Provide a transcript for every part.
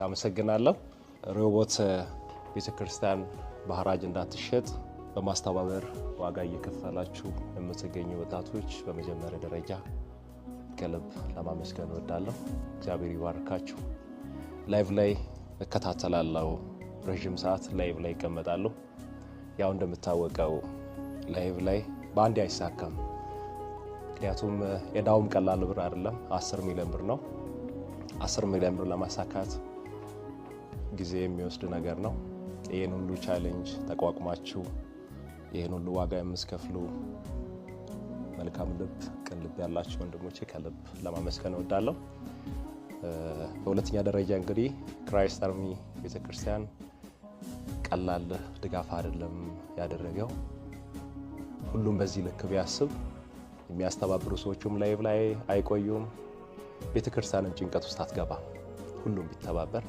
አመሰግናለሁ። ሮቦት ቤተክርስቲያን በሐራጅ እንዳትሸጥ በማስተባበር ዋጋ እየከፈላችሁ የምትገኙ ወጣቶች በመጀመሪያ ደረጃ ከልብ ለማመስገን እወዳለሁ። እግዚአብሔር ይባርካችሁ። ላይቭ ላይ እከታተላለሁ። ረጅም ሰዓት ላይቭ ላይ እቀመጣለሁ። ያው እንደምታወቀው ላይቭ ላይ በአንድ አይሳካም። ምክንያቱም የዳውም ቀላል ብር አይደለም፣ 10 ሚሊዮን ብር ነው። 10 ሚሊዮን ብር ለማሳካት ጊዜ የሚወስድ ነገር ነው። ይሄን ሁሉ ቻሌንጅ ተቋቁማችሁ ይሄን ሁሉ ዋጋ የምትከፍሉ መልካም ልብ፣ ቅን ልብ ያላችሁ ወንድሞቼ ከልብ ለማመስገን እወዳለሁ። በሁለተኛ ደረጃ እንግዲህ ክራይስት አርሚ ቤተክርስቲያን ቀላል ድጋፍ አይደለም ያደረገው። ሁሉም በዚህ ልክ ቢያስብ የሚያስተባብሩ ሰዎችም ላይቭ ላይ አይቆዩም። ቤተክርስቲያንም ጭንቀት ውስጥ አትገባ። ሁሉም ቢተባበር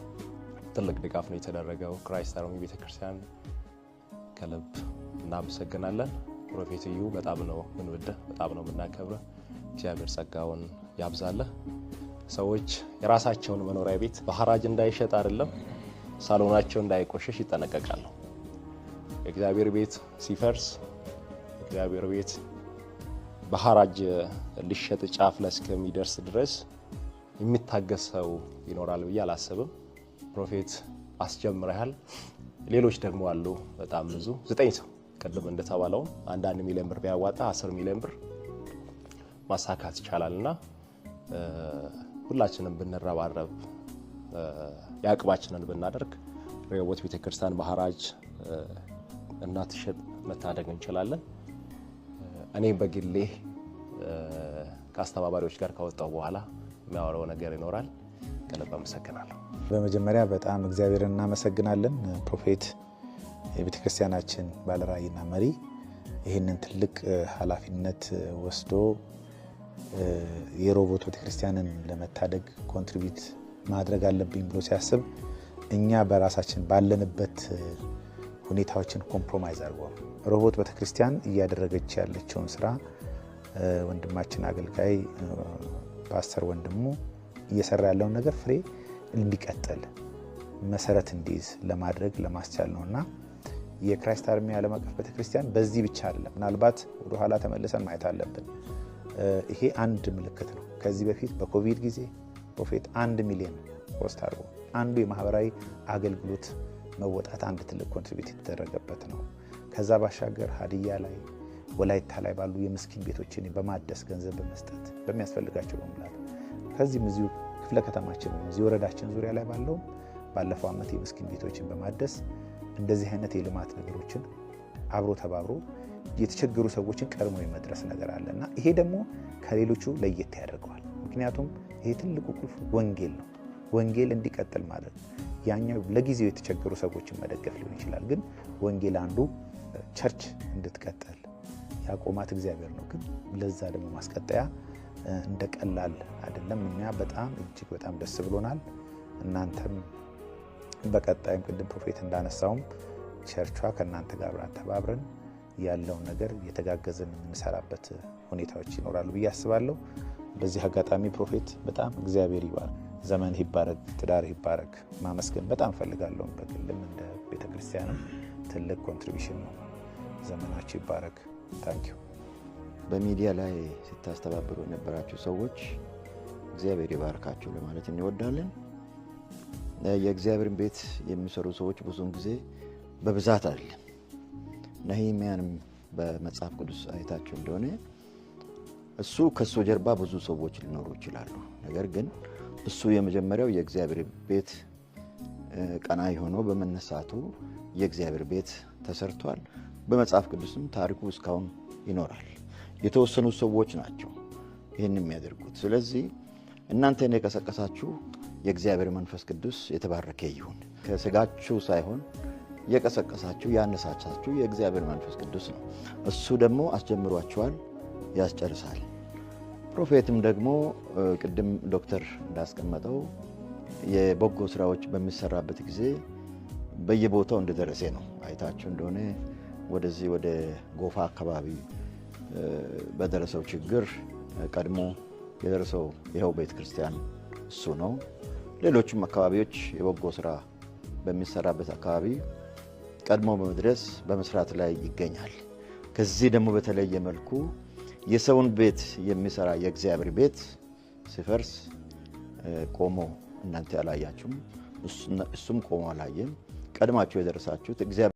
ትልቅ ድጋፍ ነው የተደረገው። ክራይስት አርሚ ቤተክርስቲያን ከልብ እናመሰግናለን። ፕሮፌት እዩ በጣም ነው ምንወደህ፣ በጣም ነው ምናከብረህ። እግዚአብሔር ጸጋውን ያብዛልህ። ሰዎች የራሳቸውን መኖሪያ ቤት በሐራጅ እንዳይሸጥ አይደለም ሳሎናቸው እንዳይቆሸሽ ይጠነቀቃሉ። የእግዚአብሔር ቤት ሲፈርስ የእግዚአብሔር ቤት በሐራጅ ሊሸጥ ጫፍ ላይ እስከሚደርስ ድረስ የሚታገሰው ይኖራል ብዬ አላስብም። ፕሮፌት አስጀምረሃል። ሌሎች ደግሞ አሉ በጣም ብዙ 9 ሰው ቀደም እንደተባለው 1 ሚሊዮን ብር ቢያዋጣ 10 ሚሊዮን ብር ማሳካት ይቻላልና ሁላችንም ብንረባረብ ያቅባችንን ብናደርግ ሮቦት ቤተክርስቲያን በሐራጅ እንዳትሸጥ መታደግ እንችላለን። እኔ በግሌ ከአስተባባሪዎች ጋር ካወጣው በኋላ የሚያወራው ነገር ይኖራል። ከልብ አመሰግናለሁ። በመጀመሪያ በጣም እግዚአብሔርን እናመሰግናለን። ፕሮፌት የቤተክርስቲያናችን ባለራዕይና መሪ ይህንን ትልቅ ኃላፊነት ወስዶ የሮቦት ቤተክርስቲያንን ለመታደግ ኮንትሪቢዩት ማድረግ አለብኝ ብሎ ሲያስብ እኛ በራሳችን ባለንበት ሁኔታዎችን ኮምፕሮማይዝ አድርጓል። ሮቦት ቤተክርስቲያን እያደረገች ያለችውን ስራ ወንድማችን አገልጋይ ፓስተር ወንድሙ እየሰራ ያለውን ነገር ፍሬ እንዲቀጥል መሰረት እንዲይዝ ለማድረግ ለማስቻል ነውና የክራይስት አርሚ ዓለም አቀፍ ቤተክርስቲያን በዚህ ብቻ አይደለም። ምናልባት ወደ ኋላ ተመልሰን ማየት አለብን። ይሄ አንድ ምልክት ነው። ከዚህ በፊት በኮቪድ ጊዜ ፕሮፌት 1 ሚሊዮን ፖስት አድርጎ አንዱ የማህበራዊ አገልግሎት መወጣት አንድ ትልቅ ኮንትሪቢዩት የተደረገበት ነው። ከዛ ባሻገር ሀዲያ ላይ ወላይታ ላይ ባሉ የምስኪን ቤቶችን በማደስ ገንዘብ በመስጠት በሚያስፈልጋቸው በመሙላት ከዚህም እዚሁ ክፍለ ከተማችን እዚሁ ወረዳችን ዙሪያ ላይ ባለው ባለፈው ዓመት የምስኪን ቤቶችን በማደስ እንደዚህ አይነት የልማት ነገሮችን አብሮ ተባብሮ የተቸገሩ ሰዎችን ቀድሞ የመድረስ ነገር አለና ይሄ ደግሞ ከሌሎቹ ለየት ያደርገዋል። ምክንያቱም ይሄ ትልቁ ቁልፍ ወንጌል ነው። ወንጌል እንዲቀጥል ማለት ያኛው ለጊዜው የተቸገሩ ሰዎችን መደገፍ ሊሆን ይችላል። ግን ወንጌል አንዱ ቸርች እንድትቀጥል ያቆማት እግዚአብሔር ነው። ግን ለዛ ደግሞ ማስቀጠያ እንደቀላል አይደለም። እኛ በጣም እጅግ በጣም ደስ ብሎናል። እናንተም በቀጣይም ቅድም ፕሮፌት እንዳነሳውም ቸርቿ ከእናንተ ጋር ተባብረን ያለውን ነገር የተጋገዘን የምንሰራበት ሁኔታዎች ይኖራሉ ብዬ አስባለሁ። በዚህ አጋጣሚ ፕሮፌት በጣም እግዚአብሔር ይባርክ፣ ዘመን ይባረክ፣ ትዳር ይባረክ ማመስገን በጣም ፈልጋለሁ። በግልም እንደ ቤተክርስቲያንም ትልቅ ኮንትሪቢዩሽን ነው። ዘመናችሁ ይባረክ። ታንኪዩ። በሚዲያ ላይ ስታስተባብሩ የነበራችሁ ሰዎች እግዚአብሔር ይባርካችሁ ለማለት እንወዳለን። የእግዚአብሔርን ቤት የሚሰሩ ሰዎች ብዙውን ጊዜ በብዛት አይደለም። ነህምያንም በመጽሐፍ ቅዱስ አይታችሁ እንደሆነ እሱ ከሱ ጀርባ ብዙ ሰዎች ሊኖሩ ይችላሉ። ነገር ግን እሱ የመጀመሪያው የእግዚአብሔር ቤት ቀናኢ ሆኖ በመነሳቱ የእግዚአብሔር ቤት ተሰርቷል። በመጽሐፍ ቅዱስም ታሪኩ እስካሁን ይኖራል። የተወሰኑ ሰዎች ናቸው ይህን የሚያደርጉት። ስለዚህ እናንተን የቀሰቀሳችሁ የእግዚአብሔር መንፈስ ቅዱስ የተባረከ ይሁን። ከስጋችሁ ሳይሆን የቀሰቀሳችሁ ያነሳሳችሁ የእግዚአብሔር መንፈስ ቅዱስ ነው። እሱ ደግሞ አስጀምሯችኋል፣ ያስጨርሳል። ፕሮፌትም ደግሞ ቅድም ዶክተር እንዳስቀመጠው የበጎ ስራዎች በሚሰራበት ጊዜ በየቦታው እንደደረሰ ነው። አይታችሁ እንደሆነ ወደዚህ ወደ ጎፋ አካባቢ በደረሰው ችግር ቀድሞ የደረሰው ይኸው ቤተክርስቲያን እሱ ነው። ሌሎችም አካባቢዎች የበጎ ስራ በሚሰራበት አካባቢ ቀድሞ በመድረስ በመስራት ላይ ይገኛል። ከዚህ ደግሞ በተለየ መልኩ የሰውን ቤት የሚሰራ የእግዚአብሔር ቤት ሲፈርስ ቆሞ እናንተ ያላያችሁም እሱም ቆሞ አላየም። ቀድማችሁ የደረሳችሁት እግዚአብሔር